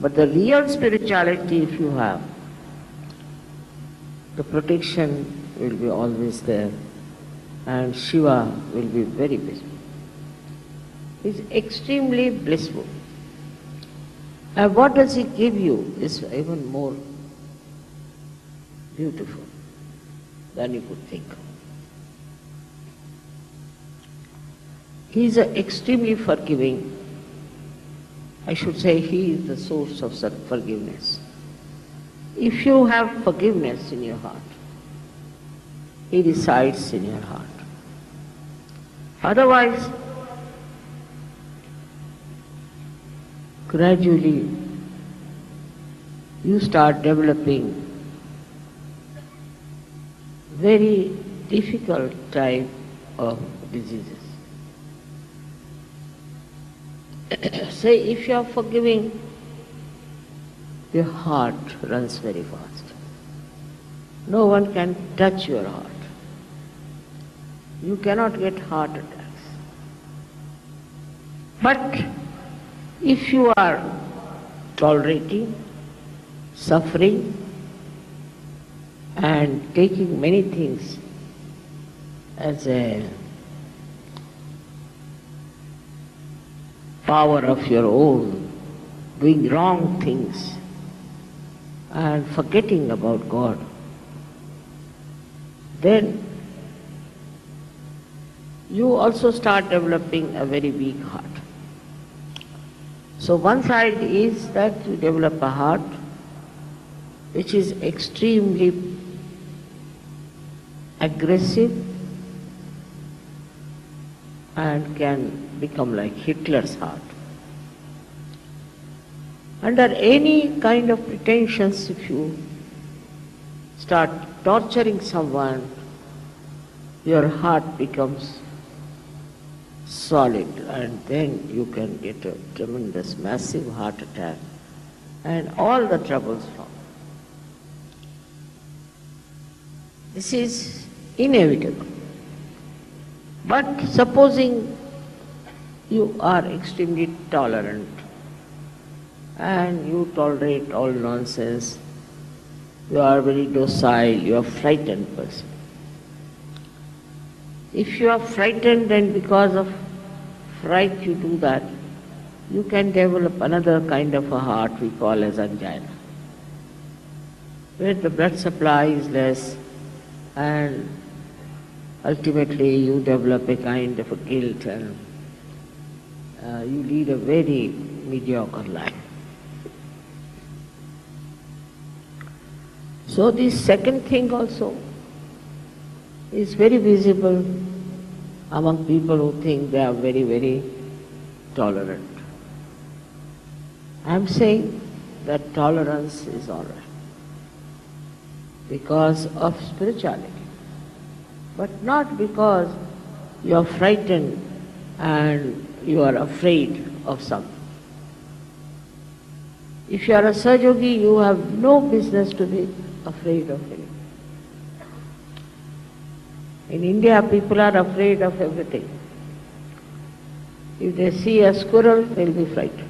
But the real spirituality, if you have, the protection will be always there, and Shiva will be very busy. He is extremely blissful. And what does he give you is even more beautiful than you could think of. He is extremely forgiving. I should say he is the source of forgiveness. If you have forgiveness in your heart, he resides in your heart. Otherwise, gradually you start developing very difficult type of diseases. Say, if you are forgiving, your heart runs very fast. No one can touch your heart. You cannot get heart attacks. But if you are tolerating, suffering, and taking many things as a power of your own, doing wrong things, and forgetting about God, then you also start developing a very weak heart. So one side is that you develop a heart which is extremely aggressive and can become like Hitler's heart. Under any kind of pretensions, if you start torturing someone, your heart becomes solid, and then you can get a tremendous, massive heart attack, and all the troubles from. This is inevitable. But supposing you are extremely tolerant and you tolerate all nonsense, you are very docile, you are a frightened person. If you are frightened and because of fright you do that, you can develop another kind of a heart we call as angina, where the blood supply is less and ultimately you develop a kind of a guilt and you lead a very mediocre life. So this second thing also is very visible among people who think they are very, very tolerant. I am saying that tolerance is all right because of spirituality, but not because you are frightened and you are afraid of something. If you are a Sahajogi, you have no business to be afraid of anything. In India, people are afraid of everything. If they see a squirrel, they will be frightened.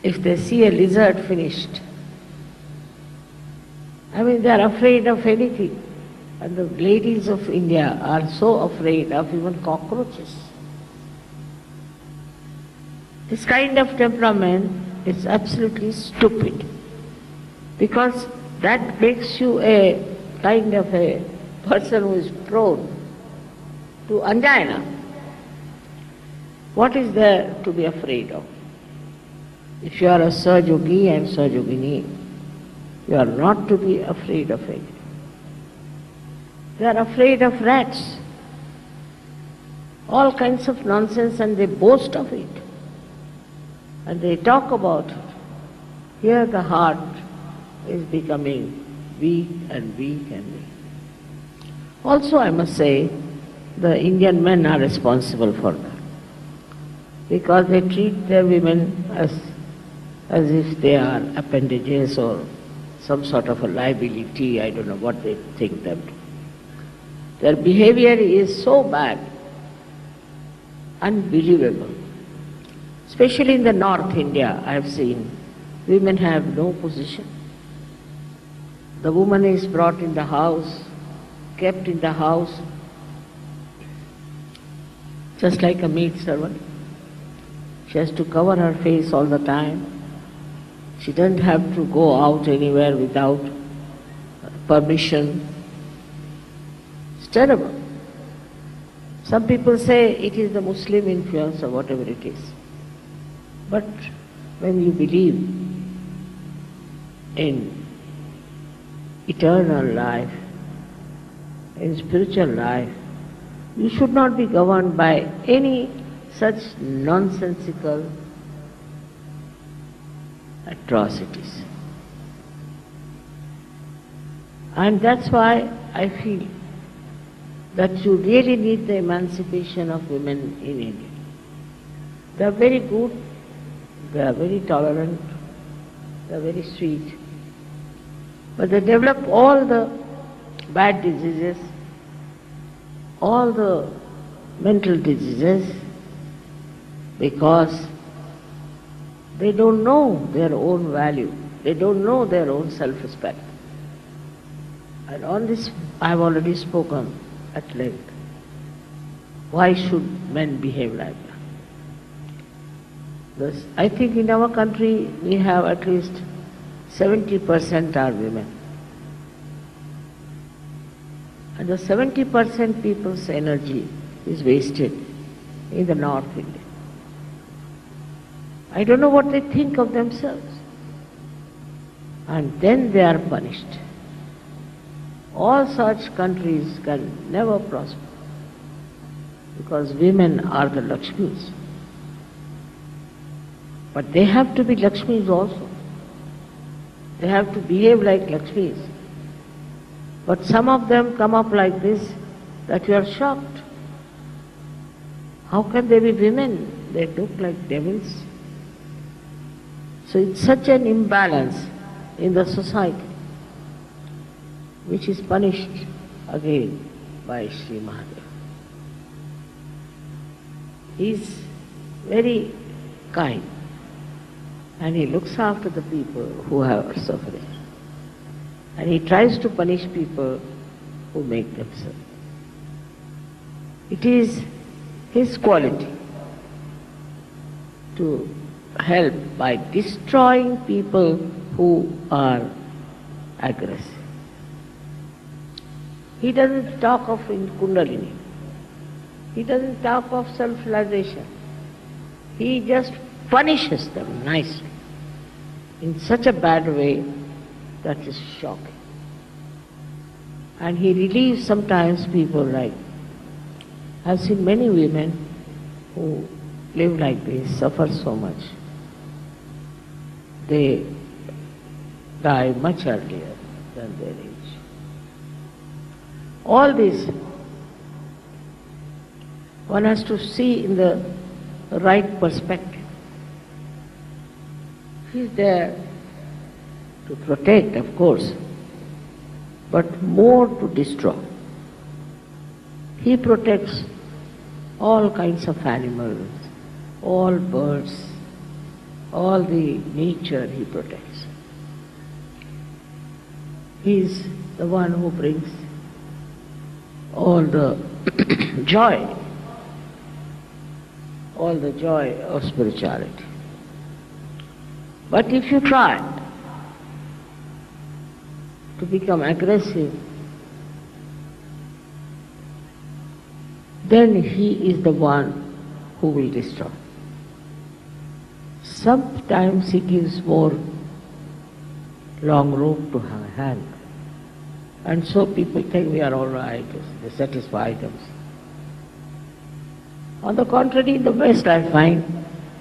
If they see a lizard, finished. I mean, they are afraid of anything. And the ladies of India are so afraid of even cockroaches. This kind of temperament is absolutely stupid, because that makes you a kind of a person who is prone to angina. What is there to be afraid of? If you are a Sahajogi and Sahajogini, you are not to be afraid of anything. They are afraid of rats, all kinds of nonsense, and they boast of it. And they talk about it. Here the heart is becoming weak and weak and weak. Also, I must say, the Indian men are responsible for that, because they treat their women as if they are appendages or some sort of a liability. I don't know what they think them to. Their behavior is so bad unbelievable. Especially in the North India, I have seen women have no position. The woman is brought in the house, kept in the house, just like a maid servant. She has to cover her face all the time. She doesn't have to go out anywhere without permission. It's terrible. Some people say it is the Muslim influence or whatever it is. But when you believe in eternal life, in spiritual life, you should not be governed by any such nonsensical atrocities. And that's why I feel that you really need the emancipation of women in India. They are very good, they are very tolerant, they are very sweet, but they develop all the bad diseases, all the mental diseases, because they don't know their own value, they don't know their own self-respect. And on this I have already spoken at length. Why should men behave like that? I think in our country we have at least 70% are women. And the 70% people's energy is wasted in the North India. I don't know what they think of themselves. And then they are punished. All such countries can never prosper because women are the Lakshmis. But they have to be Lakshmis also. They have to behave like Lakshmis. But some of them come up like this that you are shocked. How can they be women? They look like devils. So it's such an imbalance in the society, which is punished again by Sri Mahadev. He is very kind and he looks after the people who are suffering. And he tries to punish people who make them suffer. It is his quality to help by destroying people who are aggressive. He doesn't talk of Kundalini. He doesn't talk of self-realization. He just punishes them nicely in such a bad way that is shocking. And he relieves sometimes people like, I've seen many women who live like this, suffer so much. They die much earlier than their age. All this one has to see in the right perspective. He's there to protect, of course, but more to destroy. He protects all kinds of animals, all birds, all the nature he protects. He is the one who brings all the joy of spirituality. But if you try to become aggressive, then he is the one who will destroy. Sometimes he gives more long rope to hand. And so people think we are all right, they satisfy themselves. On the contrary, in the West I find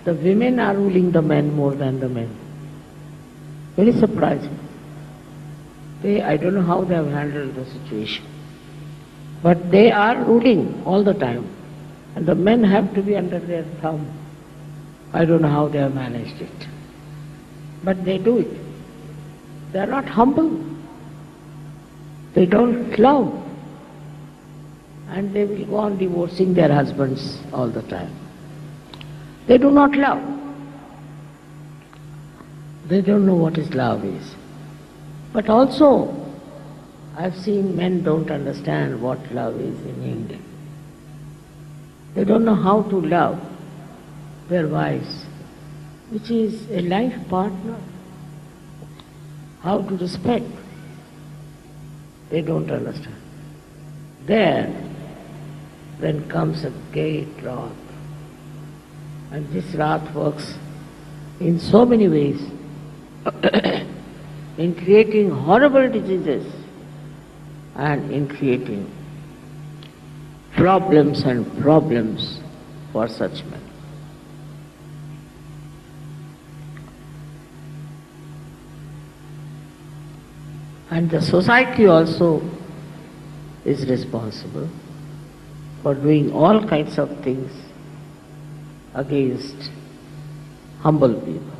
the women are ruling the men more than the men. Very surprising. I don't know how they have handled the situation. But they are ruling all the time. And the men have to be under their thumb. I don't know how they have managed it. But they do it. They are not humble. They don't love. And they will go on divorcing their husbands all the time. They do not love. They don't know what is love is. But also, I've seen men don't understand what love is in India. They don't know how to love their wives, which is a life partner. How to respect. They don't understand. There, then comes a great wrath. And this wrath works in so many ways in creating horrible diseases and in creating problems and problems for such men. And the society also is responsible for doing all kinds of things against humble people.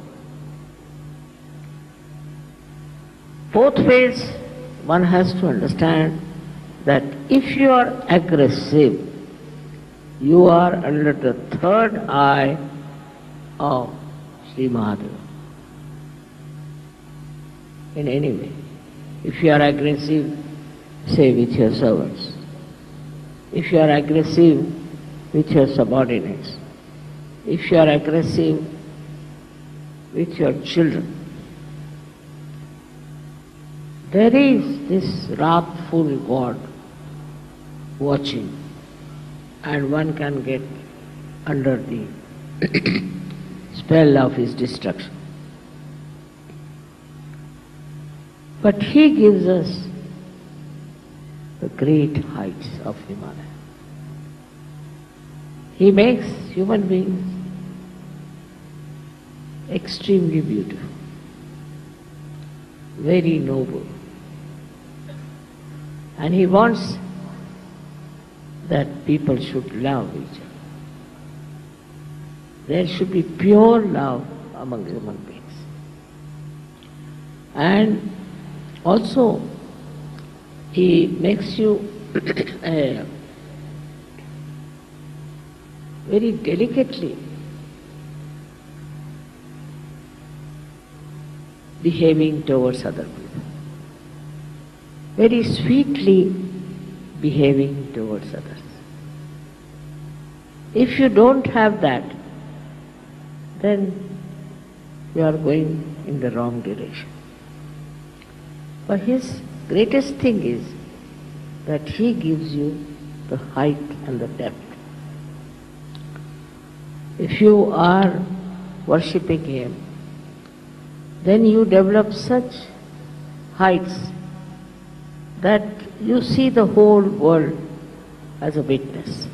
Both ways one has to understand that if you are aggressive, you are under the third eye of Sri Mahadeva. In any way. If you are aggressive, say with your servants. If you are aggressive with your subordinates. If you are aggressive with your children. There is this wrathful God watching, and one can get under the spell of his destruction. But he gives us the great heights of Himalaya. He makes human beings extremely beautiful, very noble. And he wants that people should love each other. There should be pure love among human beings. And also, he makes you very delicately behaving towards other people. Very sweetly behaving towards others. If you don't have that, then you are going in the wrong direction. But his greatest thing is that he gives you the height and the depth. If you are worshipping him, then you develop such heights that you see the whole world as a witness.